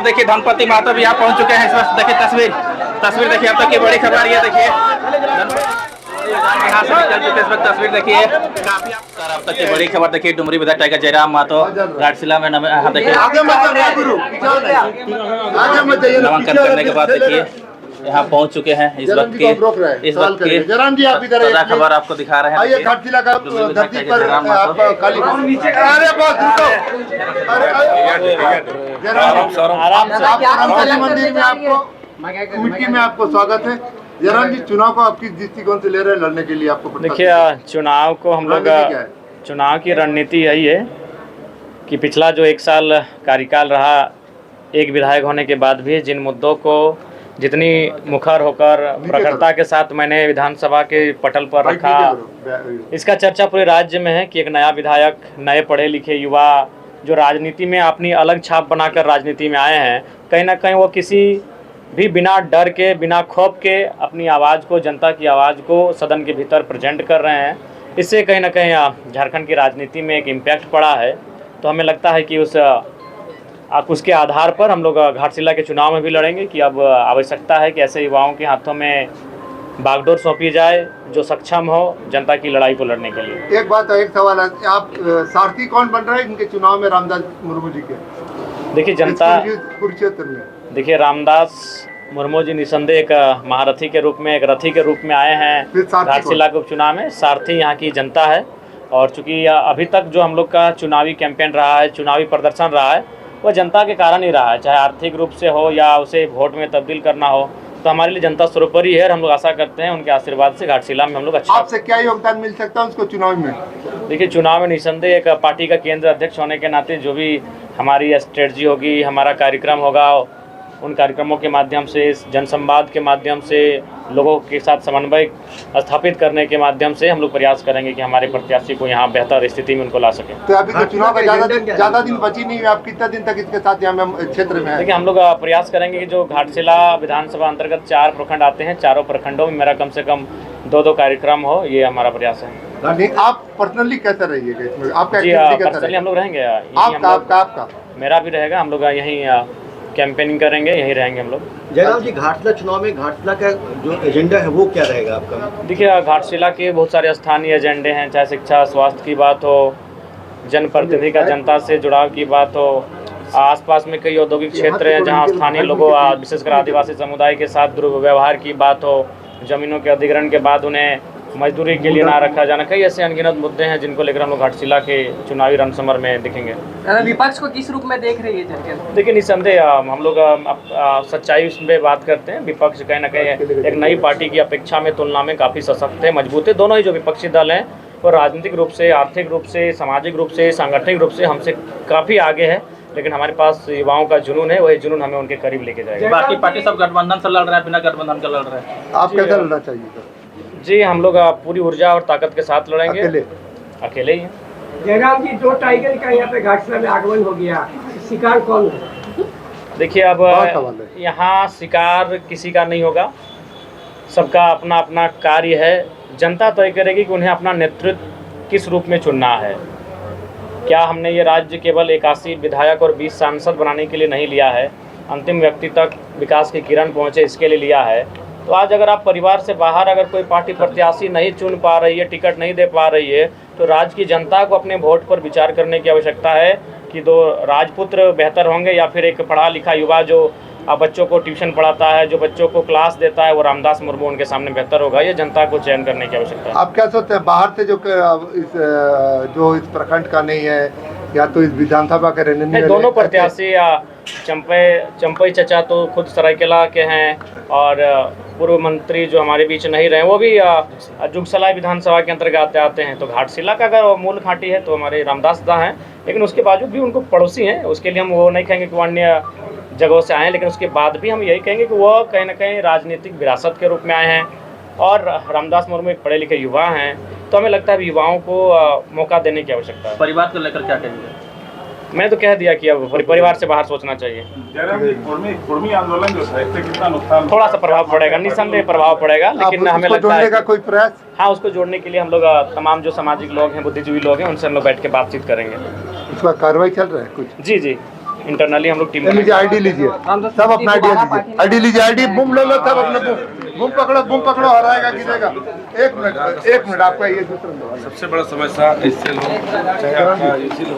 देखिए धनपति महतो भी यहाँ पहुंच चुके हैं। इस वक्त देखिए तस्वीर देखिए अब तक की बड़ी खबर ये देखिए यहाँ से निकल चुके इस वक्त तस्वीर देखिए काफी अब तक की बड़ी खबर देखिए डुमरी विधायक टाइगर जयराम महतो घाटशिला में देखिए नामांकन करने के बाद देखिए यहाँ पहुंच चुके हैं। इस वक्त की ताजा खबर आपको दिखा रहे हैं। घाटशिला का धरती पर मंदिर में आपको कमेटी में आपको स्वागत है। जयराम जी, चुनाव को आप किस दृष्टिकोण से ले रहे हैं लड़ने के लिए? आपको देखिए, चुनाव को हम लोग चुनाव की रणनीति यही है कि पिछला जो 1 साल कार्यकाल रहा, एक विधायक होने के बाद भी जिन मुद्दों को जितनी मुखर होकर प्रखरता के साथ मैंने विधानसभा के पटल पर रखा, इसका चर्चा पूरे राज्य में है कि एक नया विधायक, नए पढ़े लिखे युवा जो राजनीति में अपनी अलग छाप बनाकर राजनीति में आए हैं, कहीं ना कहीं वो किसी भी बिना डर के, बिना खौफ के अपनी आवाज़ को, जनता की आवाज़ को सदन के भीतर प्रेजेंट कर रहे हैं। इससे कहीं ना कहीं झारखंड की राजनीति में एक इम्पैक्ट पड़ा है। तो हमें लगता है कि उसके आधार पर हम लोग घाटशिला के चुनाव में भी लड़ेंगे कि अब आवश्यकता है कि ऐसे युवाओं के हाथों में बागडोर सौंपी जाए जो सक्षम हो जनता की लड़ाई को लड़ने के लिए। एक सवाल है, आप सारथी कौन बन रहे हैं इनके चुनाव में? रामदास मुर्मू जी के। देखिए, जनता कुरुक्षेत्र में देखिए रामदास मुर्मू जी निसंदेह एक महारथी के रूप में, एक रथी के रूप में आए हैं घाटशिला के उपचुनाव में। सारथी यहाँ की जनता है और चूंकि अभी तक जो हम लोग का चुनावी कैंपेन रहा है, चुनावी प्रदर्शन रहा है, वह जनता के कारण ही रहा है, चाहे आर्थिक रूप से हो या उसे वोट में तब्दील करना हो। तो हमारे लिए जनता सर्वोपरि है और हम लोग आशा करते हैं उनके आशीर्वाद से घाटशिला में हम लोग अच्छा। आपसे क्या योगदान मिल सकता है उसको चुनाव में? देखिए, चुनाव में निसंदेह एक पार्टी का केंद्र अध्यक्ष होने के नाते जो भी हमारी स्ट्रेटजी होगी, हमारा कार्यक्रम होगा, उन कार्यक्रमों के माध्यम से, जनसंवाद के माध्यम से, लोगों के साथ समन्वय स्थापित करने के माध्यम से हम लोग प्रयास करेंगे कि हमारे प्रत्याशी को यहाँ बेहतर स्थिति में उनको ला सकें। तो अभी तो चुनाव का ज़्यादा दिन बची नहीं है, आप कितना दिन तक इसके साथ यहाँ क्षेत्र में हैं? देखिए, हम लोग प्रयास करेंगे कि जो घाटशिला विधानसभा अंतर्गत 4 प्रखंड आते हैं, चारों प्रखंडों में मेरा कम से कम 2 कार्यक्रम हो, ये हमारा प्रयास है। आप पर्सनली कैसे रहिएगा? आपका पर्सनली हम लोग रहेंगे, आपका मेरा भी रहेगा। हम लोग यहीं कैंपेनिंग करेंगे, यहीं रहेंगे हम लोग। जयराम जी, घाटशिला चुनाव में घाटशिला का जो एजेंडा है वो क्या रहेगा आपका? देखिए, घाटशिला के बहुत सारे स्थानीय एजेंडे हैं, चाहे शिक्षा, स्वास्थ्य की बात हो, जनप्रतिनिधि का जनता से जुड़ाव की बात हो, आसपास में कई औद्योगिक क्षेत्र हैं जहां स्थानीय लोगों, विशेषकर आदिवासी समुदाय के साथ दुर्व्यवहार की बात हो, जमीनों के अधिग्रहण के बाद उन्हें मजदूरी के लिए ना रखा जाना, कई ऐसे अनगिनत मुद्दे हैं जिनको लेकर हम लोग घाटशिला के चुनावी रणसमर में दिखेंगे। विपक्ष को किस रूप में देख रही है जनता? देखिए, निसंदेह हम लोग सच्चाई में बात करते हैं। विपक्ष कहीं ना कहीं एक नई पार्टी की अपेक्षा में, तुलना में काफ़ी सशक्त है, मजबूत है। दोनों ही जो विपक्षी दल हैं वो राजनीतिक रूप से, आर्थिक रूप से, सामाजिक रूप से, सांगठनिक रूप से हमसे काफ़ी आगे है, लेकिन हमारे पास युवाओं का जुनून है, वही जुनून हमें उनके करीब लेके जाएगा। बाकी पार्टी सब गठबंधन से लड़ रहे हैं, बिना गठबंधन के लड़ रहे हैं। आप कैसे लड़ना चाहिए? जी, हम लोग पूरी ऊर्जा और ताकत के साथ लड़ेंगे, अकेले ही हैं। जयराम जी, 2 टाइगर का यहाँ पे घाटशिला में आगमन हो गया, शिकार कौन है? देखिए, अब यहाँ शिकार किसी का नहीं होगा, सबका अपना अपना कार्य है। जनता तय करेगी कि उन्हें अपना नेतृत्व किस रूप में चुनना है। क्या हमने ये राज्य केवल 81 विधायक और 20 सांसद बनाने के लिए नहीं लिया है, अंतिम व्यक्ति तक विकास की किरण पहुँचे इसके लिए लिया है। तो आज अगर आप परिवार से बाहर अगर कोई पार्टी प्रत्याशी नहीं चुन पा रही है, टिकट नहीं दे पा रही है, तो राज्य की जनता को अपने वोट पर विचार करने की आवश्यकता है कि 2 राजपुत्र बेहतर होंगे या फिर एक पढ़ा लिखा युवा जो बच्चों को ट्यूशन पढ़ाता है, जो बच्चों को क्लास देता है, वो रामदास मुर्मू उनके सामने बेहतर होगा। ये जनता को चयन करने की आवश्यकता है। आप क्या सोचते हैं, बाहर से जो इस प्रखंड का नहीं है या तो इस विधानसभा के रहने दोनों प्रत्याशी, चंपई चचा तो खुद सरायकेला के हैं और पूर्व मंत्री जो हमारे बीच नहीं रहे, वो भी जुगसलाई विधानसभा के अंतर्गत आते हैं। तो घाटशिला का अगर मूल घाटी है तो हमारे रामदास दा हैं, लेकिन उसके बावजूद भी उनको पड़ोसी हैं। उसके लिए हम वो नहीं कहेंगे कि वो अन्य जगहों से आए हैं, लेकिन उसके बाद भी हम यही कहेंगे कि वो कहीं ना कहीं राजनीतिक विरासत के रूप में आए हैं और रामदास मुर्मू एक पढ़े लिखे युवा हैं। तो हमें लगता है युवाओं को मौका देने की आवश्यकता है। परिवार को लेकर क्या कहेंगे? मैं तो कह दिया कि अब परिवार से बाहर सोचना चाहिए। कुर्मी आंदोलन जो है इससे कितना नुकसान? थोड़ा सा प्रभाव पड़ेगा, निसंदेह प्रभाव पड़ेगा, लेकिन हमें लगता है का कोई प्रयास, हाँ, उसको जोड़ने के लिए हम लोग तमाम जो सामाजिक लोग हैं, बुद्धिजीवी लोग हैं, उनसे हम लोग बैठ के बातचीत करेंगे। उसका कार्रवाई चल रहा है कुछ? जी, इंटरनली हम लोग टीम लीजिए आईडी लीजिए, सब अपना आईडी लीजिए, आईडी बूम ले लो सब अपना बूम पकड़ो, हराएगा गिरेगा। एक मिनट आपका ये दूसरा सबसे बड़ा समस्या इससे लोग चाहे आपका यूसी हो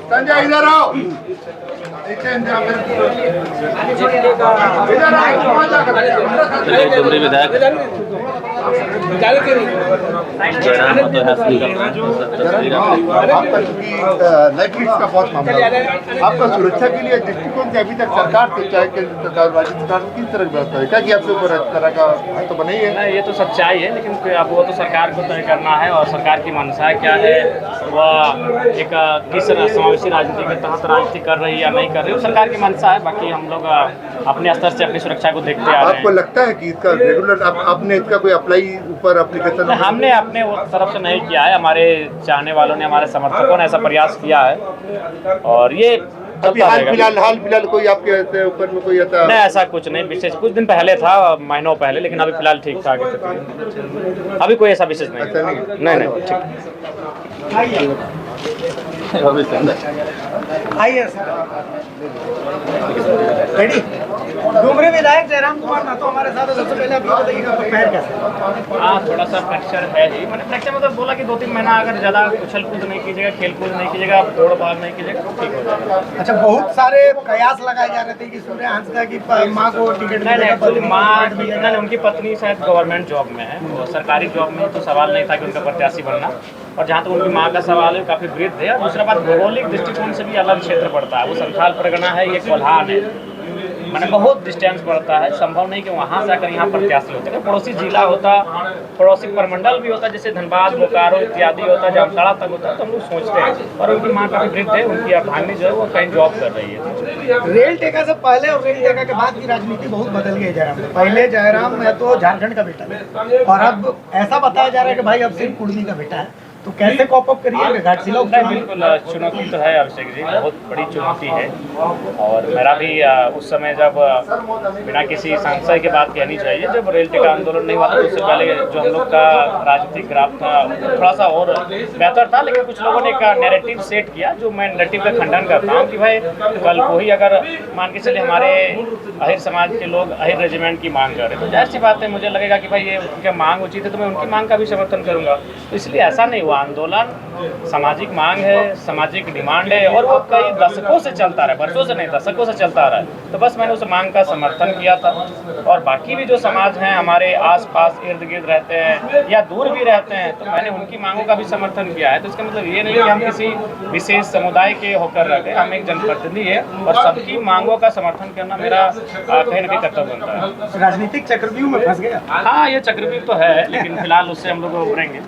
संजय इधर आओ, डुमरी विधायक आपका चूंकि लाइफ रिस्क का बहुत मामला है, आपका सुरक्षा के लिए दृष्टिकोण से अभी तक सरकार से चाहे केंद्र सरकार राज्य सरकार किस तरह की व्यवस्था है, क्या कि आपके ऊपर इस तरह का तो बना ही है? नहीं, ये तो सच्चाई है, लेकिन अब वो तो सरकार को तय करना है और सरकार की मंशा क्या है, वह एक किस समावेशी राजनीति के तहत राजनीति कर रही है या नहीं कर रही है, सरकार की मंशा है। बाकी हम लोग अपने स्तर से अपनी सुरक्षा को देखते आ रहे हैं। आपको लगता है कि इसका रेगुलर आपने इसका कोई अप्लाई ऊपर एप्लीकेशन? हमने अपने तरफ से नहीं किया है, हमारे चाहने वालों ने, हमारे समर्थकों ने ऐसा प्रयास किया है और ये अभी हाल फिलहाल कोई आपके ऊपर में कोई ऐसा? नहीं, ऐसा कुछ नहीं विशेष, कुछ दिन पहले था, महीनों पहले, लेकिन अभी फिलहाल ठीक ठाक है, अभी कोई ऐसा विशेष नहीं। अच्छा नहीं ठीक। आइए रेडी। डुमरी विधायक जयराम कुमार महतो हमारे साथ है। सबसे पहले आप ये बताइएगा आपका पैर कैसा? हाँ, थोड़ा सा फ्रैक्चर है ही। मैंने फ्रैक्चर मतलब बोला कि 2-3 महीना अगर ज़्यादा उछल कूद नहीं कीजिएगा, खेल कूद नहीं कीजिएगा, दौड़ भाग नहीं कीजिएगा तो ठीक हो जाएगा। अच्छा, बहुत सारे कयास लगाए जा रहे थे कि सूर्यहंस का की माँ को टिकट नहीं, माँ नहीं, उनकी पत्नी शायद गवर्नमेंट जॉब में है, वो सरकारी जॉब में, तो सवाल नहीं था कि उनका प्रत्याशी बनना। और जहाँ तक उनकी माँ का सवाल है, काफ़ी वृद्ध है। और दूसरा बात, भौगोलिक दृष्टिकोण से भी अलग क्षेत्र पड़ता है, वो संथाल परगना है, ये कोल्हान है, मैंने बहुत डिस्टेंस पड़ता है, संभव नहीं कि वहाँ से आकर यहाँ प्रत्याशी होते। अगर पड़ोसी जिला होता, पड़ोसी प्रमंडल भी होता, जैसे धनबाद, बोकारो इत्यादि होता, जामताड़ा तक होता, तो हम लोग सोचते हैं। और उनकी माँ काफ़ी वृद्ध है, उनकी अर्धांगिनी जो है वो कहीं जॉब कर रही है। रेल टेका से पहले और रेल टेका के बाद की राजनीति बहुत बदल गई है जयराम। पहले जयराम महतो झारखंड का बेटा था और अब ऐसा बताया जा रहा है कि भाई अब सिर्फ कुर्मी का बेटा है, तो कैसे कॉप अप करिएगा घाटशिला? बिल्कुल चुनौती तो है अभिषेक जी, बहुत बड़ी चुनौती है। और मेरा भी उस समय जब बिना किसी संशय की बात कहनी चाहिए, जब रेल टिकट आंदोलन नहीं हुआ था, उससे पहले जो हम लोग का राजनीतिक ग्राफ था थोड़ा सा और बेहतर था। लेकिन कुछ लोगों ने एक नैरेटिव सेट किया, जो मैं नैरेटिव का खंडन करता हूँ कि भाई कल को ही अगर मान के चले हमारे अहिर समाज के लोग अहिर रेजिमेंट की मांग कर रहे, तो जाहिर सी बात है मुझे लगेगा कि भाई ये उनकी मांग उचित है, तो मैं उनकी मांग का भी समर्थन करूँगा। तो इसलिए ऐसा नहीं हुआ। आंदोलन सामाजिक मांग है, सामाजिक डिमांड है, और वो कई दशकों से चलता रहा है, वर्षों से नहीं दशकों से चलता रहा है। तो बस मैंने उस मांग का समर्थन किया था। और बाकी भी जो समाज हैं हमारे आसपास इर्द गिर्द रहते हैं या दूर भी रहते हैं, तो मैंने उनकी मांगों का भी समर्थन किया है। तो इसका मतलब ये नहीं कि हम किसी विशेष समुदाय के होकर रह गए, हम एक जनप्रतिनिधि है और सबकी मांगों का समर्थन करना मेरा कहीं न कहीं कर्तव्य बनता है। राजनीतिक चक्रव्यूह में फंस गया। हाँ, ये चक्रव्यूह तो है, लेकिन फिलहाल उससे हम लोग उभरेंगे।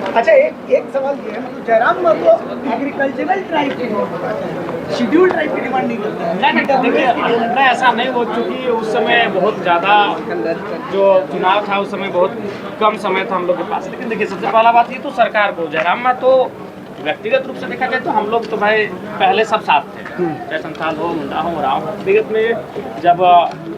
अच्छा, एक सवाल ये है, मतलब जयराम महतो एग्रीकल्चरल ट्राइब की शेड्यूल ट्राइब की डिमांड नहीं करते हैं? नहीं, देखिए नहीं, ऐसा नहीं हो, चूँकि उस समय बहुत ज़्यादा जो चुनाव था उस समय बहुत कम समय था हम लोग के पास। लेकिन देखिए सबसे पहला बात ये तो सरकार को, जयराम महतो व्यक्तिगत रूप से देखा जाए तो हम लोग तो भाई पहले सब साथ थे, चाहे संथाल हो, मुंडा हो, राव। व्यक्तिगत में जब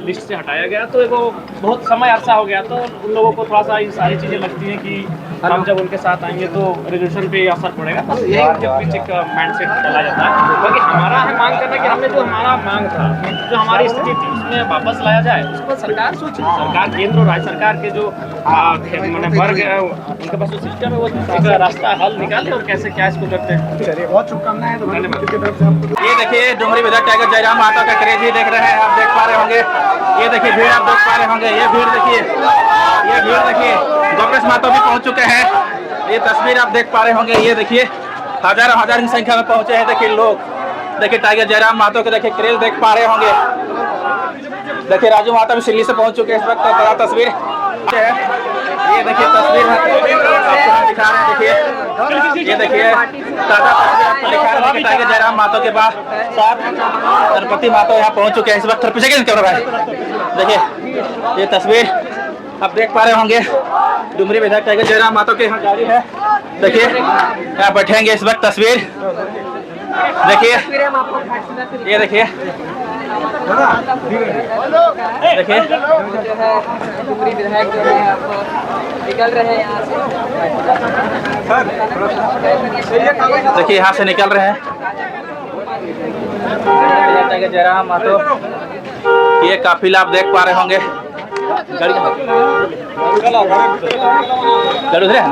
लिस्ट से हटाया गया तो एगो बहुत समय अरसा हो गया, तो उन लोगों को थोड़ा सा ये सारी चीज़ें लगती हैं कि हम जब उनके साथ आएंगे तो रिजोल्यूशन पे असर पड़ेगा। बस यही उनके पीछे का माइंडसेट चला जाता है। बाकी हमारा है मांग करना कि हमने जो हमारा मांग था, जो हमारी स्थिति थी, उसमें वापस लाया जाए। उसके बाद सरकार सोचे, सरकार केंद्र और राज्य सरकार के जो मैंने वर्ग है उनके पास जो सिस्टम है वो एक रास्ता हल निकाले और कैसे क्या इसको करते हैं। चलिए, बहुत शुभकामनाएं तुम्हारी तरफ से आपको। ये देखिए डुमरी विधायक टाइगर जयराम महतो का क्रेज ही देख रहे हैं, आप देख पा रहे होंगे। ये देखिए भीड़ आप देख पा रहे होंगे, ये भीड़ देखिए, ये भीड़ देखिए। गोपेश महतो भी पहुंच चुके हैं, ये तस्वीर आप देख पा रहे होंगे। ये देखिए हजारों हजार की संख्या में पहुंचे हैं। देखिए लोग, देखिए टाइगर जयराम महतो के देखिए क्रेज देख पा रहे होंगे। देखिए राजू महतो भी दिल्ली से पहुंच चुके हैं इस वक्त। बड़ा तस्वीर है, ये देखिए तस्वीर है, आपको दिखा रहे हैं। देखिए ये देखिए ताजा तस्वीर आपको दिखा रहे हैं। टाइगर जयराम महतो के बाद साथ गणपति महतो यहाँ पहुंच चुके हैं इस वक्त। पीछे कैमरा भाई, देखिए ये तस्वीर आप देख पा रहे होंगे। डुमरी विधायक टाइगर जयराम महतो के यहाँ गाड़ी है, देखिए यहाँ बैठेंगे इस वक्त। तस्वीर देखिए, ये देखिए देखिए जो है ऊपरी विधायक जो है अब निकल रहे हैं यहाँ से। देखिए यहाँ से निकल रहे हैं जयराम महतो। ये काफिला आप देख पा रहे होंगे। गाड़ी उधर है।